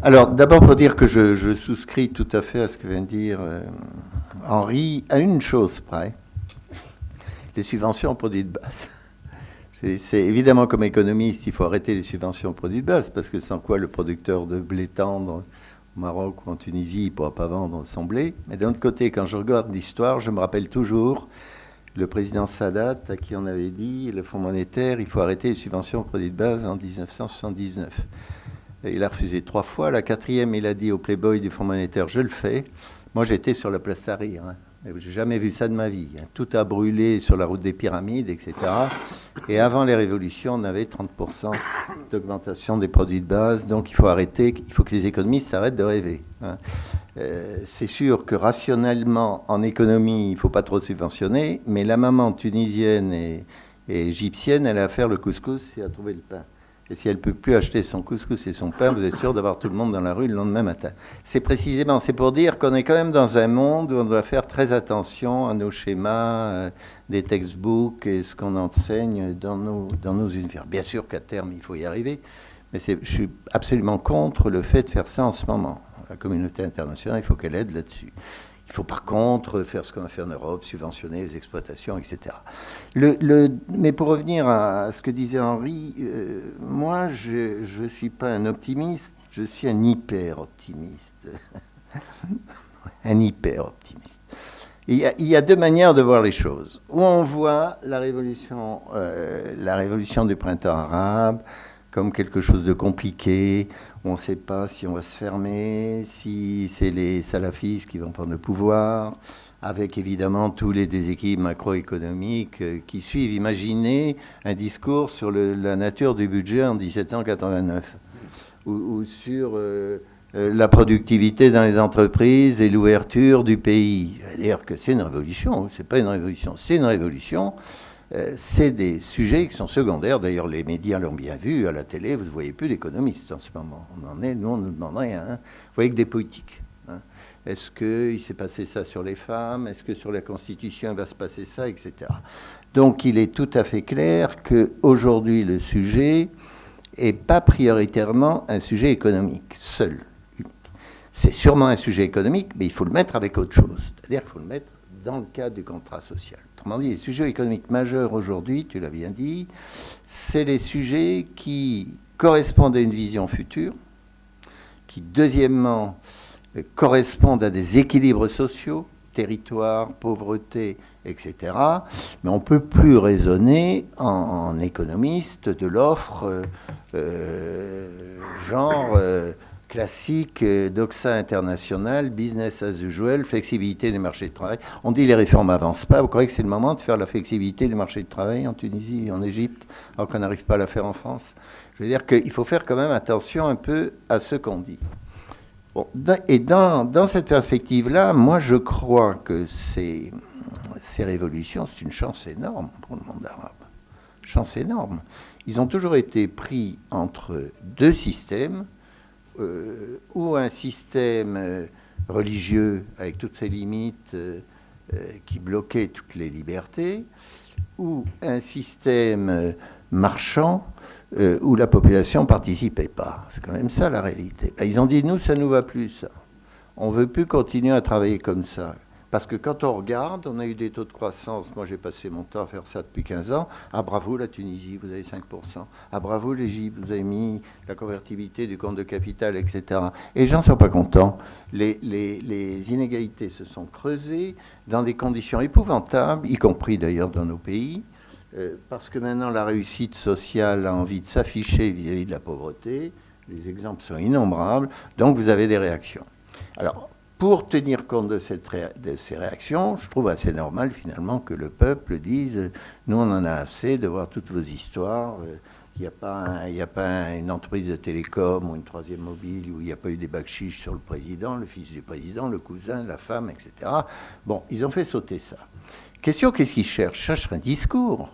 Alors, d'abord pour dire que je souscris tout à fait à ce que vient de dire Henri, à une chose près, les subventions en produits de base. C'est évidemment comme économiste, il faut arrêter les subventions en produits de base, parce que sans quoi le producteur de blé tendre au Maroc ou en Tunisie, il ne pourra pas vendre son blé. Mais d'un autre côté, quand je regarde l'histoire, je me rappelle toujours le président Sadat à qui on avait dit, le Fonds monétaire, il faut arrêter les subventions en produits de base en 1979. Et il a refusé 3 fois. La quatrième, il a dit au Playboy du Fonds monétaire, je le fais. Moi, j'étais sur la place Tahrir. Hein. J'ai jamais vu ça de ma vie. Hein. Tout a brûlé sur la route des pyramides, etc. Et avant les révolutions, on avait 30% d'augmentation des produits de base. Donc il faut arrêter, il faut que les économistes s'arrêtent de rêver. Hein. C'est sûr que rationnellement, en économie, il ne faut pas trop subventionner, mais la maman tunisienne et égyptienne, elle a à faire le couscous et à trouver le pain. Et si elle ne peut plus acheter son couscous et son pain, vous êtes sûr d'avoir tout le monde dans la rue le lendemain matin. C'est précisément, c'est pour dire qu'on est quand même dans un monde où on doit faire très attention à nos schémas, des textbooks et ce qu'on enseigne dans nos univers. Bien sûr qu'à terme, il faut y arriver, mais je suis absolument contre le fait de faire ça en ce moment. La communauté internationale, il faut qu'elle aide là-dessus. Il faut par contre faire ce qu'on a fait en Europe, subventionner les exploitations, etc. Mais pour revenir à ce que disait Henri, moi, je ne suis pas un optimiste, je suis un hyper-optimiste. Un hyper-optimiste. Il y a deux manières de voir les choses. Où on voit la révolution du printemps arabe comme quelque chose de compliqué, où on ne sait pas si on va se fermer, si c'est les salafistes qui vont prendre le pouvoir, avec évidemment tous les déséquilibres macroéconomiques qui suivent. Imaginez un discours sur la nature du budget en 1789, ou sur la productivité dans les entreprises et l'ouverture du pays. C'est-à-dire que c'est une révolution, c'est pas une révolution, c'est une révolution. C'est des sujets qui sont secondaires. D'ailleurs, les médias l'ont bien vu. À la télé, vous ne voyez plus d'économistes en ce moment. Nous, on ne nous demande rien. Hein. Vous voyez que des politiques. Hein. Est-ce qu'il s'est passé ça sur les femmes? Est-ce que sur la Constitution, il va se passer ça, etc. Donc, il est tout à fait clair qu'aujourd'hui, le sujet n'est pas prioritairement un sujet économique, seul. C'est sûrement un sujet économique, mais il faut le mettre avec autre chose. C'est-à-dire qu'il faut le mettre dans le cadre du contrat social. Autrement dit, les sujets économiques majeurs aujourd'hui, tu l'as bien dit, c'est les sujets qui correspondent à une vision future, qui, deuxièmement, correspondent à des équilibres sociaux, territoire, pauvreté, etc. Mais on ne peut plus raisonner en économiste de l'offre genre classique, doxa international, business as usual, flexibilité des marchés de travail. On dit les réformes n'avancent pas. Vous croyez que c'est le moment de faire la flexibilité des marchés de travail en Tunisie, en Égypte, alors qu'on n'arrive pas à la faire en France? Je veux dire qu'il faut faire quand même attention un peu à ce qu'on dit. Bon, et dans cette perspective-là, moi je crois que ces révolutions, c'est une chance énorme pour le monde arabe. Chance énorme. Ils ont toujours été pris entre deux systèmes, ou un système religieux avec toutes ses limites qui bloquait toutes les libertés, ou un système marchand où la population ne participait pas. C'est quand même ça la réalité. Ils ont dit, nous, ça ne nous va plus, ça. On ne veut plus continuer à travailler comme ça. Parce que quand on regarde, on a eu des taux de croissance. Moi, j'ai passé mon temps à faire ça depuis 15 ans. Ah, bravo la Tunisie, vous avez 5%. Ah, bravo l'Égypte, vous avez mis la convertibilité du compte de capital, etc. Et les gens ne sont pas contents. Les inégalités se sont creusées dans des conditions épouvantables, y compris d'ailleurs dans nos pays, parce que maintenant la réussite sociale a envie de s'afficher vis-à-vis de la pauvreté. Les exemples sont innombrables. Donc, vous avez des réactions. Alors, pour tenir compte de ces réactions, je trouve assez normal finalement que le peuple dise « Nous, on en a assez de voir toutes vos histoires. Il n'y a pas une entreprise de télécom ou une troisième mobile où il n'y a pas eu des bakchiches sur le président, le fils du président, le cousin, la femme, etc. » Bon, ils ont fait sauter ça. Question, qu'est-ce qu'ils cherchent? Ils cherchent un discours.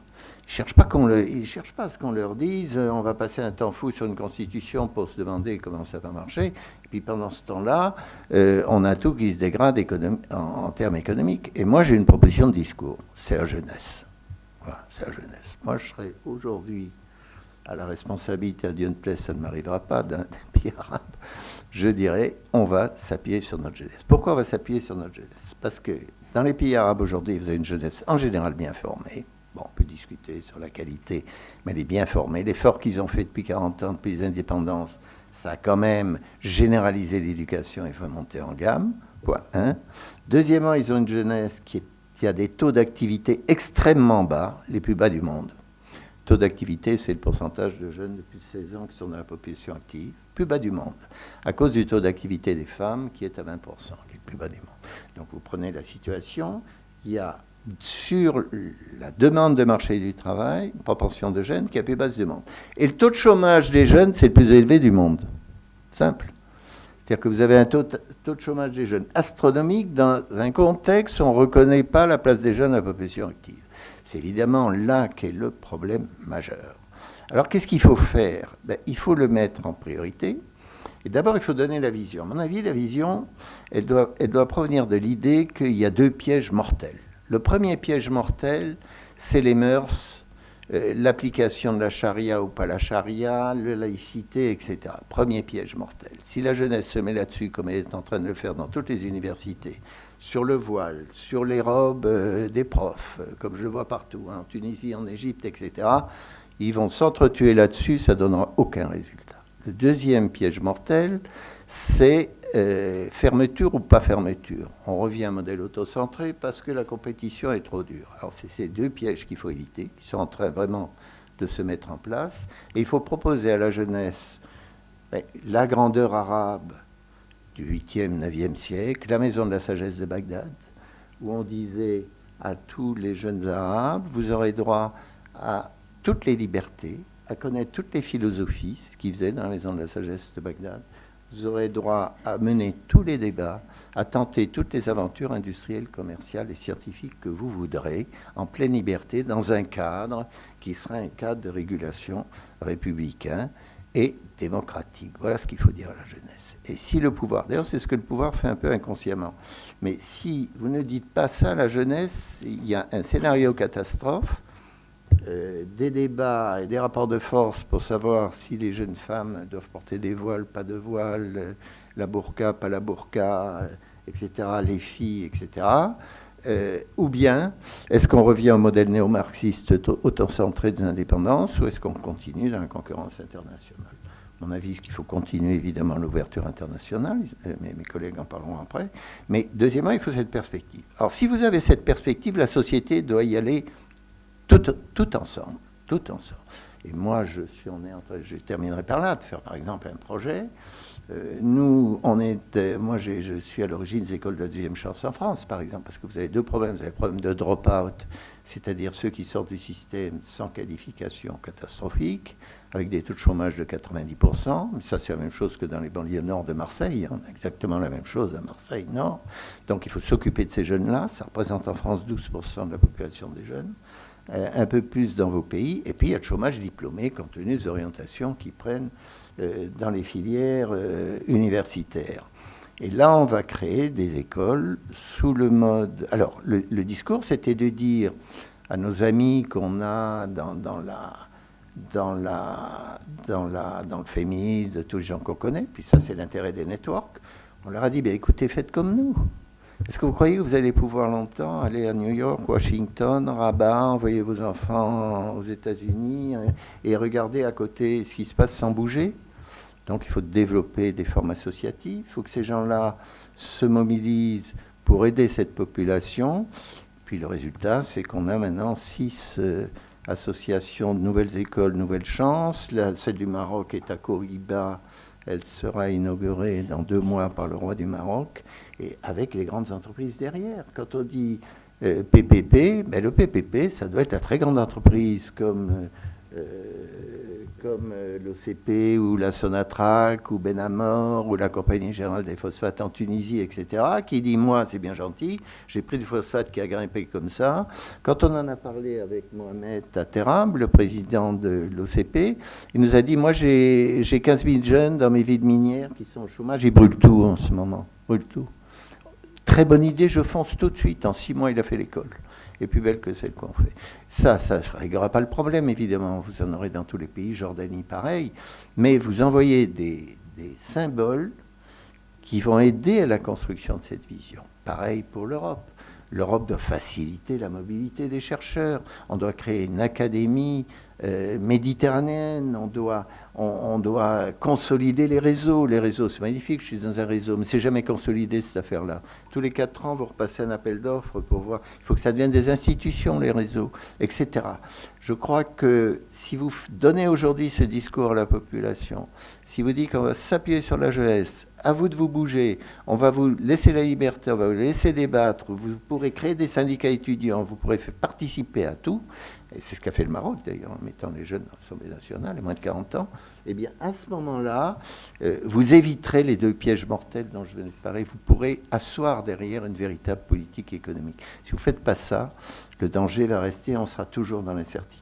Ils ne cherchent pas à ce qu'on leur dise on va passer un temps fou sur une constitution pour se demander comment ça va marcher. Et puis pendant ce temps-là, on a tout qui se dégrade en termes économiques. Et moi, j'ai une proposition de discours. C'est la jeunesse. Voilà, c'est la jeunesse. Moi, je serais aujourd'hui à la responsabilité, à Dieu ne plaise, ça ne m'arrivera pas d'un pays arabe, je dirais, on va s'appuyer sur notre jeunesse. Pourquoi on va s'appuyer sur notre jeunesse? Parce que dans les pays arabes aujourd'hui, vous avez une jeunesse en général bien formée. Bon, on peut discuter sur la qualité, mais elle est bien formée. L'effort qu'ils ont fait depuis 40 ans, depuis les indépendances, ça a quand même généralisé l'éducation, il faut monter en gamme, point 1. Deuxièmement, ils ont une jeunesse qui a des taux d'activité extrêmement bas, les plus bas du monde. Taux d'activité, c'est le pourcentage de jeunes de plus de 16 ans qui sont dans la population active, plus bas du monde, à cause du taux d'activité des femmes qui est à 20%, qui est le plus bas du monde. Donc vous prenez la situation, il y a sur la demande de marché du travail une proportion de jeunes qui est la plus basse du monde. Et le taux de chômage des jeunes, c'est le plus élevé du monde. Simple. C'est-à-dire que vous avez un taux de chômage des jeunes astronomique dans un contexte où on ne reconnaît pas la place des jeunes dans la population active. C'est évidemment là qu'est le problème majeur. Alors, qu'est-ce qu'il faut faire? Il faut le mettre en priorité. Et d'abord, il faut donner la vision. À mon avis, la vision, elle doit provenir de l'idée qu'il y a 2 pièges mortels. Le premier piège mortel, c'est les mœurs, l'application de la charia ou pas la charia, la laïcité, etc. Premier piège mortel. Si la jeunesse se met là-dessus, comme elle est en train de le faire dans toutes les universités, sur le voile, sur les robes des profs, comme je le vois partout, hein, en Tunisie, en Égypte, etc., ils vont s'entretuer là-dessus, ça ne donnera aucun résultat. Le deuxième piège mortel, c'est fermeture ou pas fermeture. On revient à un modèle autocentré parce que la compétition est trop dure. Alors c'est ces 2 pièges qu'il faut éviter, qui sont en train vraiment de se mettre en place. Et il faut proposer à la jeunesse la grandeur arabe du 8e, 9e siècle, la maison de la sagesse de Bagdad, où on disait à tous les jeunes arabes, vous aurez droit à toutes les libertés, à connaître toutes les philosophies, ce qu'ils faisaient dans la maison de la sagesse de Bagdad. Vous aurez droit à mener tous les débats, à tenter toutes les aventures industrielles, commerciales et scientifiques que vous voudrez, en pleine liberté, dans un cadre qui sera un cadre de régulation républicain et démocratique. Voilà ce qu'il faut dire à la jeunesse. Et si le pouvoir, d'ailleurs c'est ce que le pouvoir fait un peu inconsciemment, mais si vous ne dites pas ça à la jeunesse, il y a un scénario catastrophe, des débats et des rapports de force pour savoir si les jeunes femmes doivent porter des voiles, pas de voiles, la burqa, pas la burqa, etc., les filles, etc., ou bien, est-ce qu'on revient au modèle néo-marxiste autocentré des indépendances, ou est-ce qu'on continue dans la concurrence internationale? À mon avis, il faut continuer évidemment l'ouverture internationale, mes collègues en parleront après, mais deuxièmement, il faut cette perspective. Alors si vous avez cette perspective, la société doit y aller tout ensemble, tout ensemble. Et moi, je terminerai par là, de faire par exemple un projet. Moi, je suis à l'origine des écoles de deuxième chance en France, par exemple, parce que vous avez 2 problèmes. Vous avez le problème de drop-out, c'est-à-dire ceux qui sortent du système sans qualification catastrophique, avec des taux de chômage de 90%. Mais ça, c'est la même chose que dans les banlieues nord de Marseille. On a exactement la même chose à Marseille-Nord. Donc, il faut s'occuper de ces jeunes-là. Ça représente en France 12% de la population des jeunes. Un peu plus dans vos pays. Et puis, il y a le chômage diplômé, compte tenu des orientations qu'ils prennent dans les filières universitaires. Et là, on va créer des écoles sous le mode... Alors, le discours, c'était de dire à nos amis qu'on a dans le féminisme, de tous les gens qu'on connaît, puis ça, c'est l'intérêt des networks, on leur a dit, écoutez, faites comme nous. Est-ce que vous croyez que vous allez pouvoir longtemps aller à New York, Washington, Rabat, envoyer vos enfants aux États-Unis et regarder à côté ce qui se passe sans bouger? Donc il faut développer des formes associatives, il faut que ces gens-là se mobilisent pour aider cette population. Puis le résultat, c'est qu'on a maintenant 6 associations de nouvelles écoles, nouvelles chances. Celle du Maroc est à Kouriba. Elle sera inaugurée dans 2 mois par le roi du Maroc, et avec les grandes entreprises derrière. Quand on dit PPP, le PPP, ça doit être la très grande entreprise comme l'OCP ou la Sonatrach ou Benamor ou la Compagnie Générale des Phosphates en Tunisie, etc., qui dit, moi, c'est bien gentil, j'ai pris du phosphate qui a grimpé comme ça. Quand on en a parlé avec Mohamed Taterab, le président de l'OCP, il nous a dit, moi, j'ai 15 000 jeunes dans mes villes minières qui sont au chômage, ils brûlent tout en ce moment, brûlent tout. Très bonne idée, je fonce tout de suite. En 6 mois, il a fait l'école. est plus belle que celle qu'on fait. Ça ne réglera pas le problème, évidemment. Vous en aurez dans tous les pays, Jordanie pareil. Mais vous envoyez des symboles qui vont aider à la construction de cette vision. Pareil pour l'Europe. L'Europe doit faciliter la mobilité des chercheurs. On doit créer une académie méditerranéenne. On doit consolider les réseaux. Les réseaux, c'est magnifique, je suis dans un réseau, mais c'est jamais consolidé cette affaire-là. Tous les 4 ans, vous repassez un appel d'offres pour voir. Il faut que ça devienne des institutions, les réseaux, etc. Je crois que si vous donnez aujourd'hui ce discours à la population, si vous dites qu'on va s'appuyer sur la jeunesse, à vous de vous bouger, on va vous laisser la liberté, on va vous laisser débattre, vous pourrez créer des syndicats étudiants, vous pourrez faire participer à tout, et c'est ce qu'a fait le Maroc d'ailleurs, en mettant les jeunes dans l'Assemblée nationale, les moins de 40 ans, eh bien à ce moment-là, vous éviterez les 2 pièges mortels dont je venais de parler, vous pourrez asseoir derrière une véritable politique économique. Si vous ne faites pas ça, le danger va rester, on sera toujours dans l'incertitude.